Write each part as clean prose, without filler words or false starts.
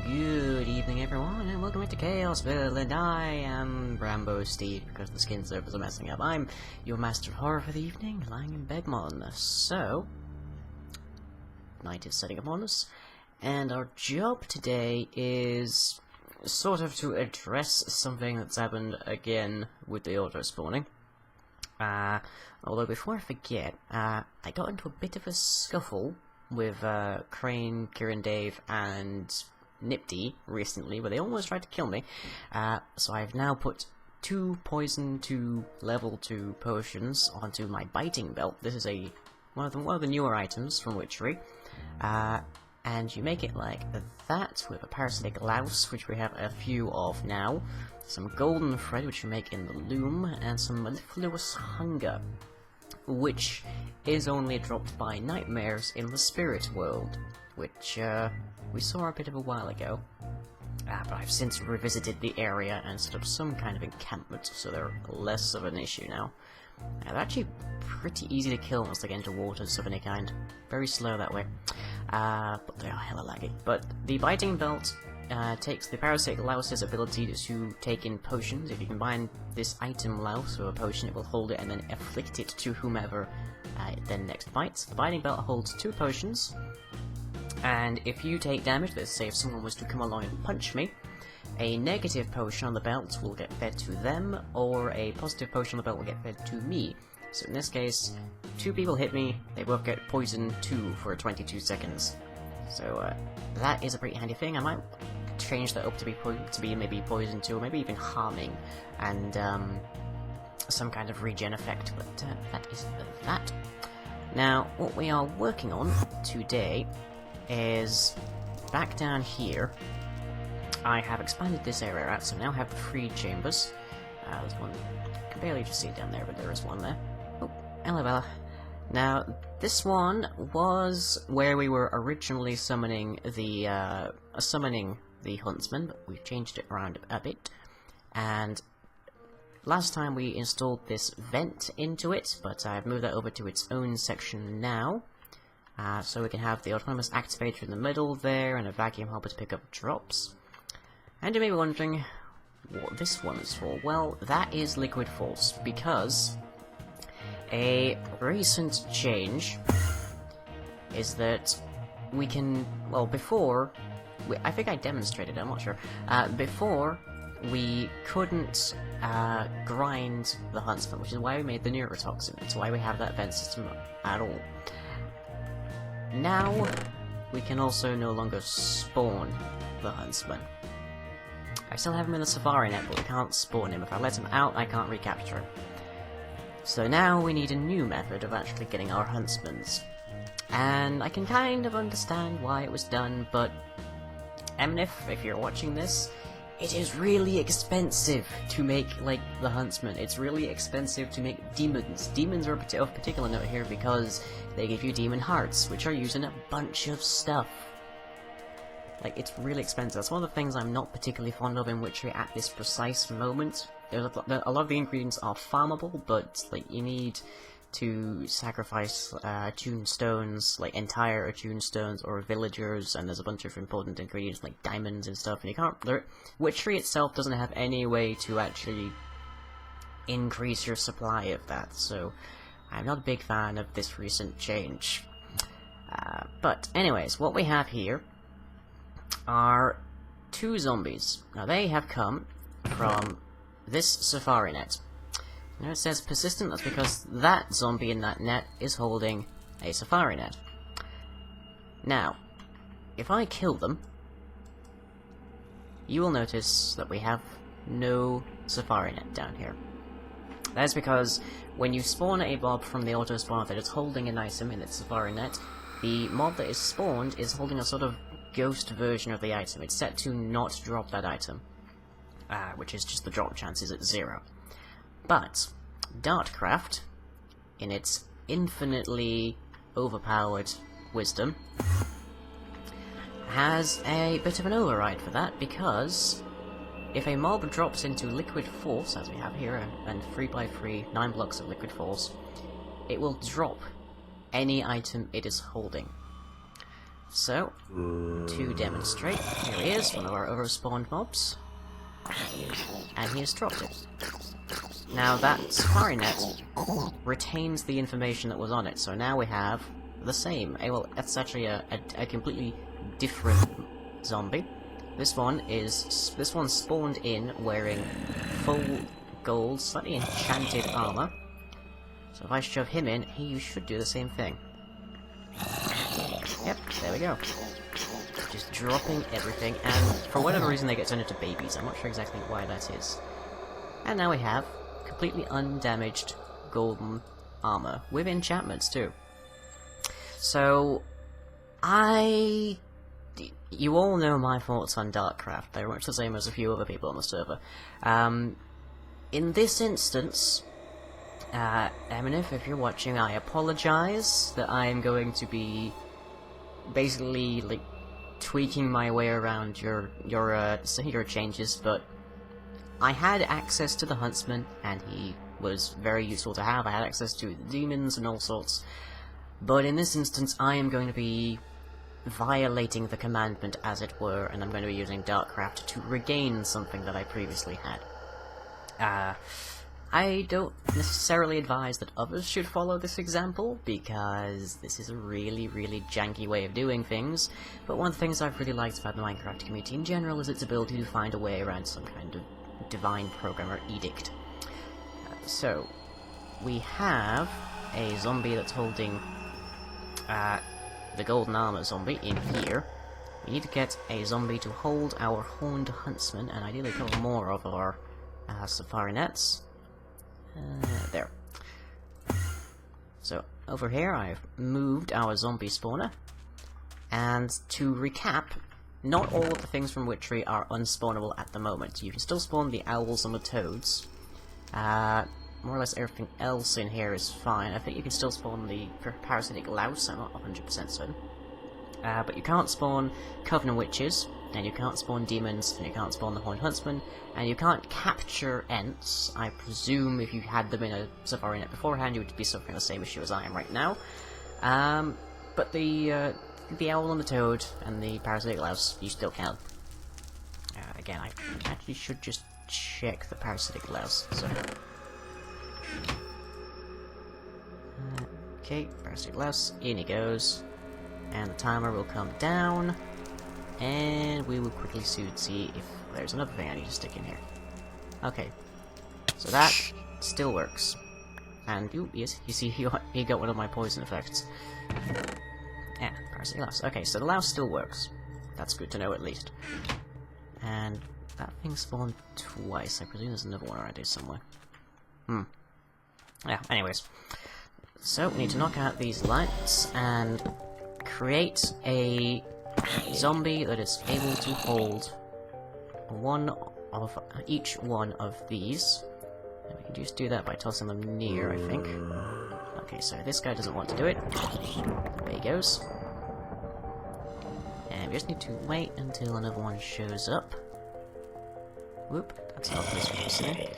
Good evening everyone, and welcome to Chaosville, and I am Rambo Steve, because the skin servers are messing up. I'm your master of horror for the evening, lying in Begmon. So, night is setting upon us, and our job today is sort of to address something that's happened again with the auto-spawning. Although before I forget, I got into a bit of a scuffle with Crane, Kieran, Dave, and Nipty recently, where they almost tried to kill me. So I've now put 2 poison to level 2 potions onto my biting belt. This is one of the newer items from Witchery. And you make it like that with a parasitic louse, which we have a few of now, some golden thread, which you make in the loom, and some mellifluous hunger, which is only dropped by nightmares in the spirit world, which we saw a bit of a while ago. But I've since revisited the area and set up some kind of encampment, so they're less of an issue now. They're actually pretty easy to kill once they get into waters of any kind. Very slow that way. But they are hella laggy. But the biting belt takes the parasitic louse's ability to take in potions. If you combine this item louse with a potion, it will hold it and then afflict it to whomever it then next bites. The biting belt holds 2 potions, and if you take damage, let's say if someone was to come along and punch me, a negative potion on the belt will get fed to them, or a positive potion on the belt will get fed to me. So in this case, 2 people hit me, they both get poison 2 for 22 seconds. So that is a pretty handy thing. I might change that up to be maybe poison 2, or maybe even harming, and some kind of regen effect, but that is that. Now, what we are working on today is back down here. I have expanded this area out, so now I have 3 chambers. There's one, I can barely just see it down there, but there is one there. Oh, hello Bella. Now, this one was where we were originally summoning the Huntsman, but we've changed it around a bit. And last time we installed this vent into it, but I've moved that over to its own section now. So we can have the autonomous activator in the middle there, and a vacuum hopper to pick up drops. And you may be wondering what this one is for. Well, that is Liquid Force, because a recent change is that we can, well, before, I think I demonstrated, I'm not sure, before we couldn't grind the Huntsman, which is why we made the neurotoxin. It's why we have that vent system at all. Now, we can also no longer spawn the Huntsman. I still have him in the Safari net, but we can't spawn him. If I let him out, I can't recapture him. So now we need a new method of actually getting our Huntsmans. And I can kind of understand why it was done, but Emnif, if you're watching this, it is really expensive to make, like, the Huntsman. It's really expensive to make demons. Demons are of particular note here because they give you demon hearts, which are used in a bunch of stuff. Like, it's really expensive. That's one of the things I'm not particularly fond of in Witchery at this precise moment. A lot of the ingredients are farmable, but, like, you need to sacrifice attuned stones, like entire attuned stones, or villagers, and there's a bunch of important ingredients like diamonds and stuff, and you can't... Witchery itself doesn't have any way to actually increase your supply of that, so I'm not a big fan of this recent change. But anyways, what we have here are 2 zombies. Now they have come from this Safari net. Now it says persistent, that's because that zombie in that net is holding a Safari net. Now, if I kill them, you will notice that we have no Safari net down here. That is because when you spawn a mob from the auto spawner that is holding an item in its Safari net, the mob that is spawned is holding a sort of ghost version of the item. It's set to not drop that item, which is just the drop chance is at 0. But Dartcraft, in its infinitely overpowered wisdom, has a bit of an override for that, because if a mob drops into Liquid Force, as we have here, and 3x3, 9 blocks of Liquid Force, it will drop any item it is holding. So, to demonstrate, here he is, one of our overspawned mobs. And he has dropped it. Now that safari net retains the information that was on it, so now we have the same. Well, that's actually a completely different zombie. This one spawned in wearing full gold, slightly enchanted armor. So if I shove him in, he should do the same thing. Yep, there we go. Just dropping everything, and for whatever reason they get turned into babies. I'm not sure exactly why that is. And now we have completely undamaged golden armor, with enchantments too. So, you all know my thoughts on Dartcraft. They're much the same as a few other people on the server. In this instance, Eminif, if you're watching, I apologize that I am going to be basically, like, tweaking my way around your changes, but I had access to the Huntsman, and he was very useful to have. I had access to the demons and all sorts, but in this instance I am going to be violating the commandment, as it were, and I'm going to be using Dartcraft to regain something that I previously had. I don't necessarily advise that others should follow this example, because this is a really, really janky way of doing things, but one of the things I've really liked about the Minecraft community in general is its ability to find a way around some kind of divine programmer edict. So, we have a zombie that's holding the golden armor zombie in here. We need to get a zombie to hold our horned huntsman, and ideally kill more of our safari nets. There. So, over here I've moved our zombie spawner, and to recap, not all of the things from Witchery are unspawnable at the moment. You can still spawn the owls and the toads. More or less everything else in here is fine. I think you can still spawn the parasitic louse, I'm not 100% certain. But you can't spawn Covenant Witches, and you can't spawn demons, and you can't spawn the Horned Huntsman, and you can't capture Ents. I presume if you had them in a safari net beforehand, you would be suffering the same issue as I am right now. But the owl and the toad and the parasitic louse, you still can. Again, I actually should just check the parasitic louse. So. Okay, parasitic louse, in he goes. And the timer will come down, and we will quickly soon see if there's another thing I need to stick in here. Okay, so that still works. And, yes, you see he got one of my poison effects. Yeah, parasitic louse. Okay, so the louse still works. That's good to know, at least. And that thing spawned twice. I presume there's another one around here somewhere. Yeah, anyways. So, we need to knock out these lights, and create a zombie that is able to hold each one of these. And we can just do that by tossing them near, I think. Okay, so this guy doesn't want to do it. There he goes. And we just need to wait until another one shows up. Whoop, that's not this one sitting.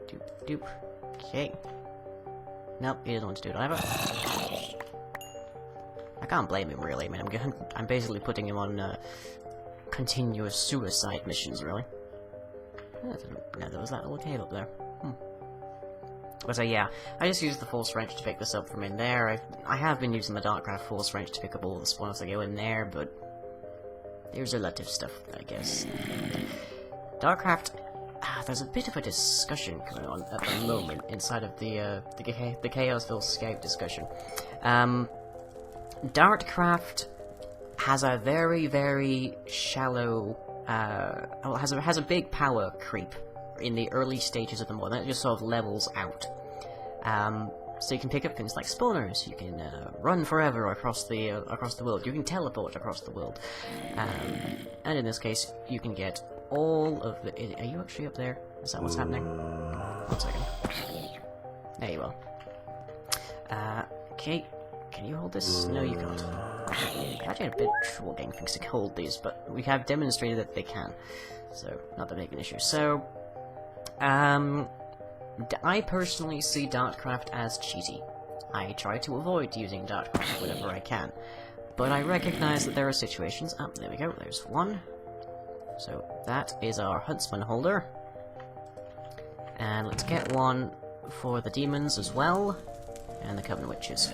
Doop, doop. Okay. Nope, he doesn't want to do it either. I can't blame him, really. I mean, I'm basically putting him on continuous suicide missions, really. I didn't know there was that little cave up there. But yeah, I just used the Force Wrench to pick this up from in there. I have been using the Dartcraft Force Wrench to pick up all the spawners that go in there, but there's a lot of stuff, I guess. Dartcraft, there's a bit of a discussion going on at the moment inside of the Chaosville Scout discussion. Dartcraft has a very, very shallow, has a big power creep in the early stages of the mod, and it just sort of levels out. So you can pick up things like spawners, you can run forever across the world, you can teleport across the world, and in this case, you can get all of the... Are you actually up there? Is that what's happening? 1 second. There you are. Okay. Can you hold this? No, you can't. I actually had a bit of trouble getting things to hold these, but we have demonstrated that they can. So, not that big an issue. So, I personally see Dartcraft as cheaty. I try to avoid using Dartcraft whenever I can. But I recognize that there are situations... Ah, there we go, there's one. So that is our Huntsman holder. And let's get one for the demons as well. And the Coven Witches.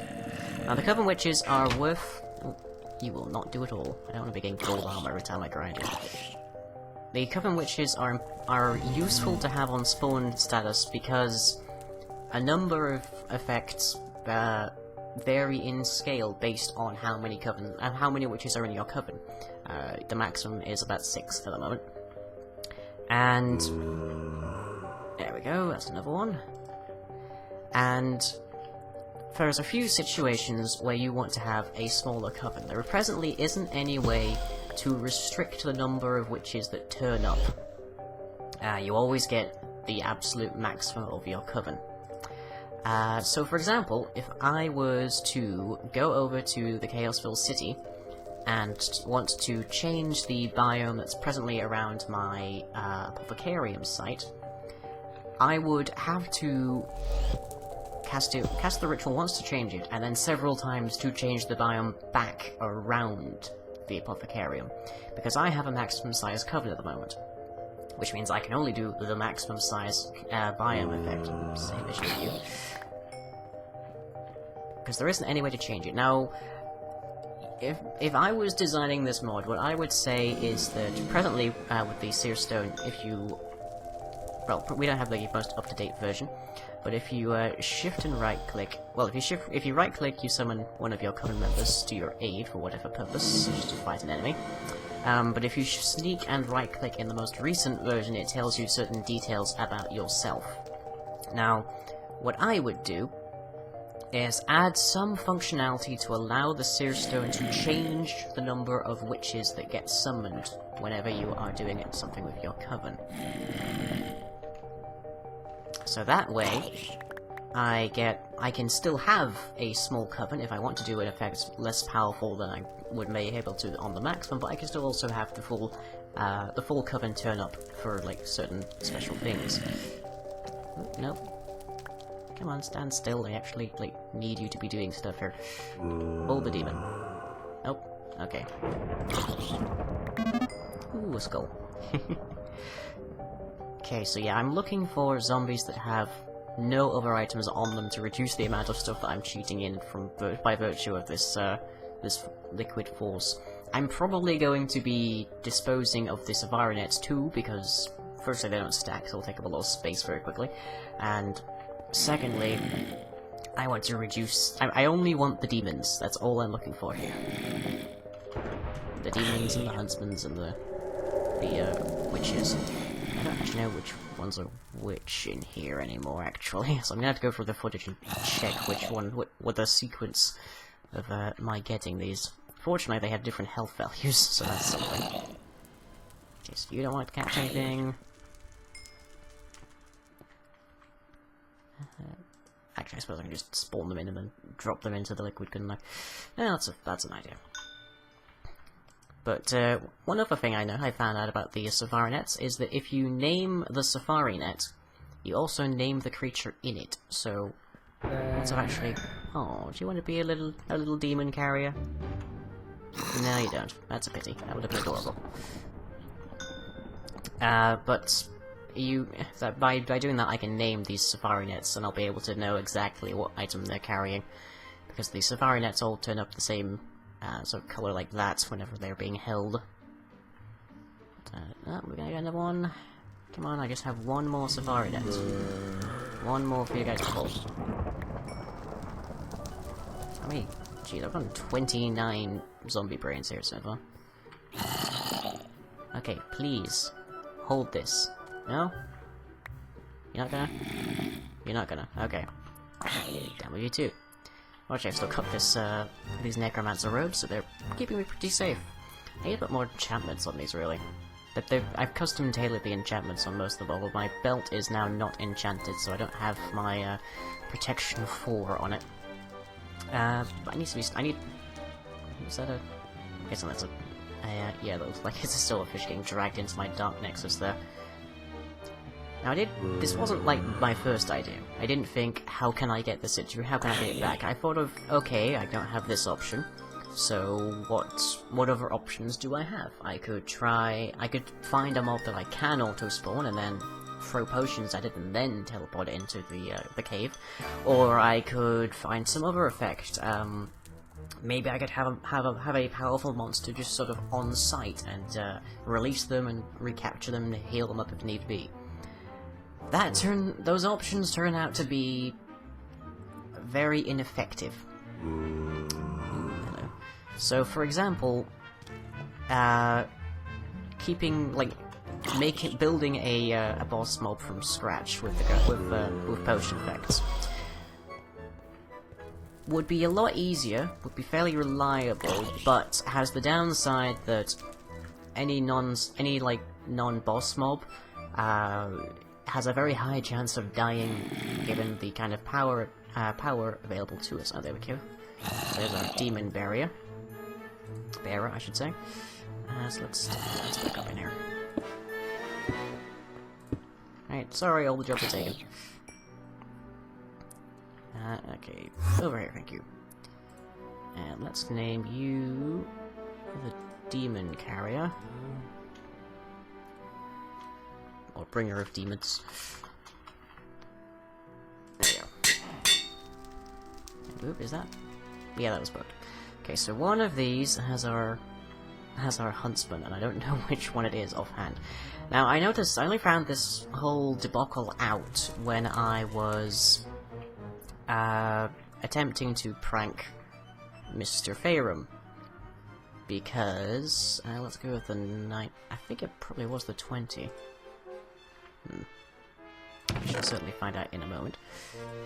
Now the Coven Witches are worth... Oh, you will not do it all. I don't want to be getting gold armor every time I grind it. The Coven Witches are useful to have on spawn status because a number of effects vary in scale based on how many coven and how many witches are in your coven. The maximum is about 6 for the moment. And there we go, that's another one. And there's a few situations where you want to have a smaller coven. There presently isn't any way to restrict the number of witches that turn up. You always get the absolute maximum of your coven. So for example, if I was to go over to the Chaosville city and want to change the biome that's presently around my Apothecarium site, I would have to cast the ritual once to change it, and then several times to change the biome back around the Apothecarium, because I have a maximum size coven at the moment, which means I can only do the maximum size biome effect. Same issue with you. Because there isn't any way to change it. Now, if I was designing this mod, what I would say is that presently, with the Seer Stone, if you... Well, we don't have the most up-to-date version, but if you shift and right-click... Well, if you right-click, you summon one of your coven members to your aid for whatever purpose, such as to fight an enemy. But if you sneak and right-click in the most recent version, it tells you certain details about yourself. Now, what I would do is add some functionality to allow the Seer Stone to change the number of witches that get summoned whenever you are doing something with your coven. So that way, I can still have a small coven if I want to do an effect less powerful than I would be able to on the maximum, but I can still also have the full coven turn up for like certain special things. Nope. Come on, stand still. I actually like need you to be doing stuff here. Hold the demon. Nope. Okay. Ooh, a skull. Okay, so yeah, I'm looking for zombies that have no other items on them to reduce the amount of stuff that I'm cheating in by virtue of this this liquid force. I'm probably going to be disposing of the Savarinets too, because firstly they don't stack, so they'll take up a lot of space very quickly, and secondly, I want to reduce... I only want the demons, that's all I'm looking for here. The demons and the huntsmans and the witches. I don't actually know which one's a witch in here anymore, actually, so I'm gonna have to go through the footage and check which one, what the sequence of my getting these. Fortunately, they have different health values, so that's something. Okay, so you don't want to catch anything. Actually, I suppose I can just spawn them in and then drop them into the liquid, couldn't I? Yeah, that's an idea. But one other thing I found out about the Savarinets is that if you name the Safarinet, you also name the creature in it. So that's actually... Oh, do you want to be a little demon carrier? No, you don't. That's a pity. That would have been adorable. But by doing that, I can name these Safari-nets, and I'll be able to know exactly what item they're carrying, because the Safari-nets all turn up the same sort of color like that whenever they're being held. Oh, we're gonna get another one. Come on, I just have one more Safari-net. One more for you guys to hold. How many? Geez, I've got 29 zombie brains here so far. Okay, please. Hold this. No? You're not gonna? You're not gonna. Okay. Down with you too. Watch, I've still got these necromancer robes, so they're keeping me pretty safe. I need a bit more enchantments on these, really. But I've custom tailored the enchantments on most of them, although my belt is now not enchanted, so I don't have my protection 4 on it. But I need to be... Is that a... I guess that's a... yeah, that looks like it's still a fish getting dragged into my dark nexus there. Now this wasn't like my first idea. I didn't think, how can I get this into, how can I get it back? I thought of, okay, I don't have this option. So what other options do I have? I could find a mob that I can auto-spawn and then throw potions at it and then teleport it into the cave, or I could find some other effect. Maybe I could have a powerful monster just sort of on site and release them and recapture them and heal them up if need be. Those options turn out to be very ineffective. Ooh, hello. So, for example, building a boss mob from scratch with potion effects would be a lot easier, would be fairly reliable, but has the downside that any non-boss mob has a very high chance of dying given the kind of power available to us. Oh, there we go. There's our demon bearer, I should say. So let's back up in here. Right, sorry, all the jobs are taken. Okay, over here, thank you. And let's name you the Demon Carrier. Or Bringer of Demons. There you go. Oop, is that? Yeah, that was booked. Okay, so one of these has our Huntsman, and I don't know which one it is offhand. Now, I noticed I only found this whole debacle out when I was attempting to prank Mr. Farum. Because, let's go with the 9. I think it probably was the 20. I shall certainly find out in a moment.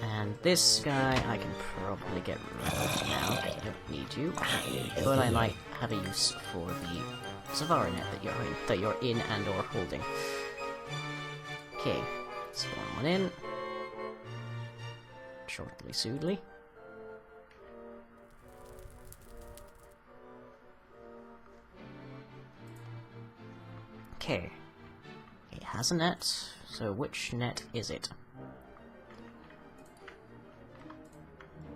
And this guy I can probably get rid of now, because I don't need you. But I might have a use for the Savara net that you're in and or holding. Okay, spawn one in. Shortly soodly. Okay. It has a net, so which net is it?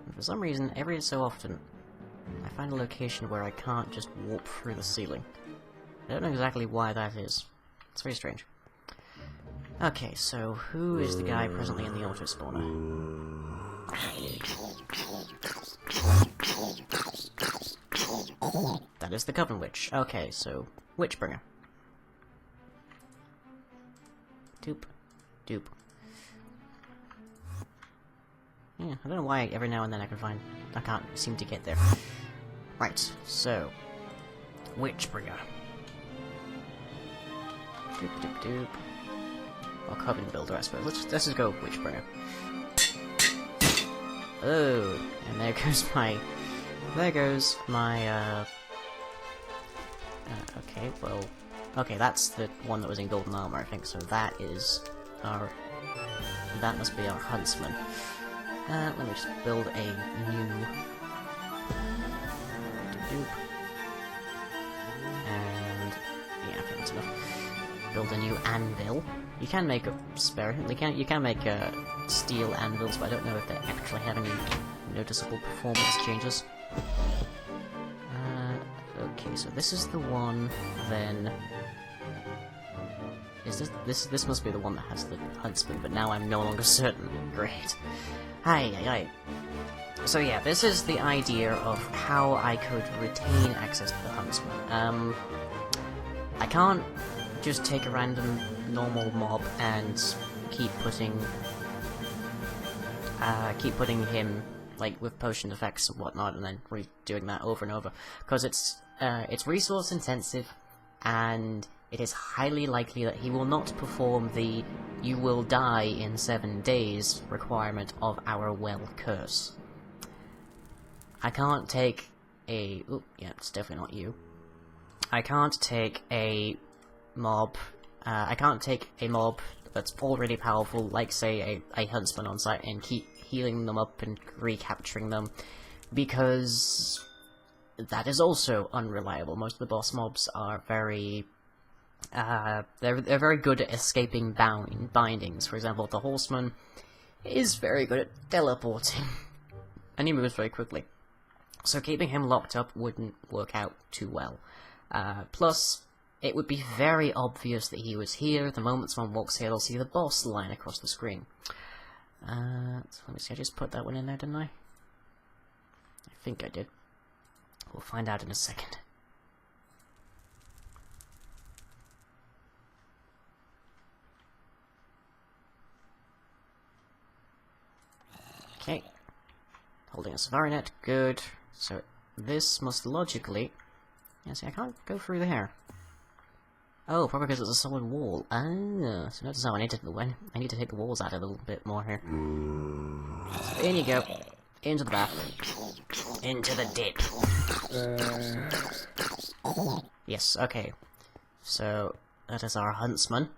And for some reason, every so often, I find a location where I can't just warp through the ceiling. I don't know exactly why that is. It's very strange. Okay, so who is the guy presently in the auto-spawner? That is the Coven Witch. Okay, so Witchbringer. Doop. Doop. Yeah, I don't know why every now and then I can't seem to get there. Right, so Witchbringer. Doop doop doop. Or Coven Builder, I suppose. Let's just go Witchbringer. Oh, and there goes my, okay, well, okay, that's the one that was in golden armor, I think, so that must be our Huntsman. Let me just build a new, and, yeah, I think that's enough. Build a new anvil. You can make a spare, you can make steel anvils, but I don't know if they actually have any noticeable performance changes. Okay, so this is the one, then... Is this must be the one that has the Huntsman, but now I'm no longer certain. Great. Hi. So yeah, this is the idea of how I could retain access to the Huntsman. I can't just take a random normal mob and keep putting him like with potion effects and whatnot, and then redoing that over and over, because it's resource intensive, and it is highly likely that he will not perform the "you will die in 7 days" requirement of our well curse. I can't take a... Oop, yeah, it's definitely not you. I can't take a mob... I can't take a mob that's already powerful, like, say, a Huntsman on site, and keep healing them up and recapturing them, because that is also unreliable. Most of the boss mobs are very... they're very good at escaping bindings. For example, the Horseman is very good at teleporting, and he moves very quickly. So keeping him locked up wouldn't work out too well. Plus, it would be very obvious that he was here. The moment someone walks here, they'll see the boss line across the screen. So let me see, I just put that one in there, didn't I? I think I did. We'll find out in a second. Okay. Holding a safari net, good. So this must logically... Yeah, see, I can't go through there. Oh, probably because it's a solid wall. Ah, so notice how I need to take the walls out a little bit more here. So in you go. Into the bath. Into the dip. Yes, okay. So, that is our Huntsman.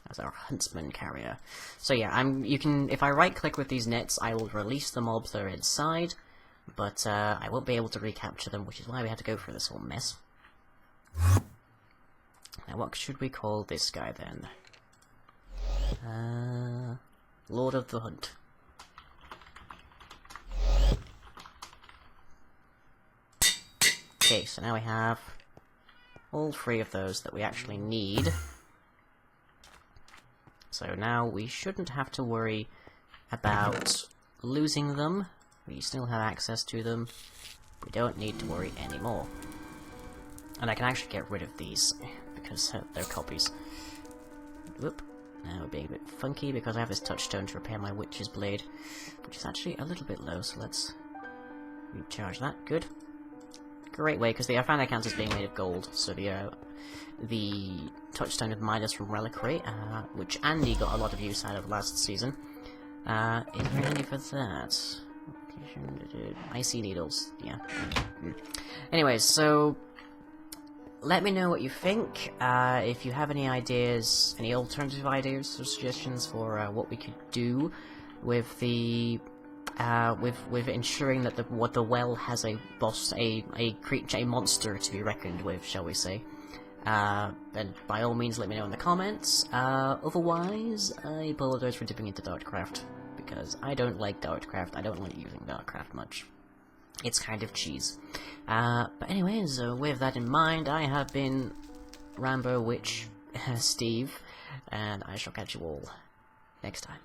That's our Huntsman carrier. So yeah, if I right click with these nets, I will release the mobs that are inside, but I won't be able to recapture them, which is why we had to go through this whole mess. Now what should we call this guy then? Lord of the Hunt. Okay, so now we have all three of those that we actually need. So now we shouldn't have to worry about losing them. We still have access to them. We don't need to worry anymore. And I can actually get rid of these, because they're copies. Whoop. Now we're being a bit funky because I have this touchstone to repair my witch's blade, which is actually a little bit low, so let's recharge that. Good. Great way, because I found that counts as being made of gold, so the touchstone of Midas from Reliquary, which Andy got a lot of use out of last season, is very handy for that. Icy needles, yeah. Anyways, so let me know what you think. If you have any ideas, any alternative ideas or suggestions for what we could do with the with ensuring that the well has a boss, a creature, a monster to be reckoned with, shall we say. Then by all means let me know in the comments. Otherwise, I apologize for dipping into Dartcraft, because I don't like Dartcraft. I don't like using Dartcraft much. It's kind of cheese. But anyways, with that in mind, I have been Rambo Witch Steve, and I shall catch you all next time.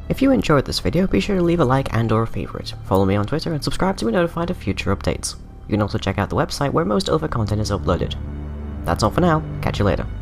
If you enjoyed this video, be sure to leave a like and or a favourite, follow me on Twitter, and subscribe to be notified of future updates. You can also check out the website where most other content is uploaded. That's all for now, catch you later.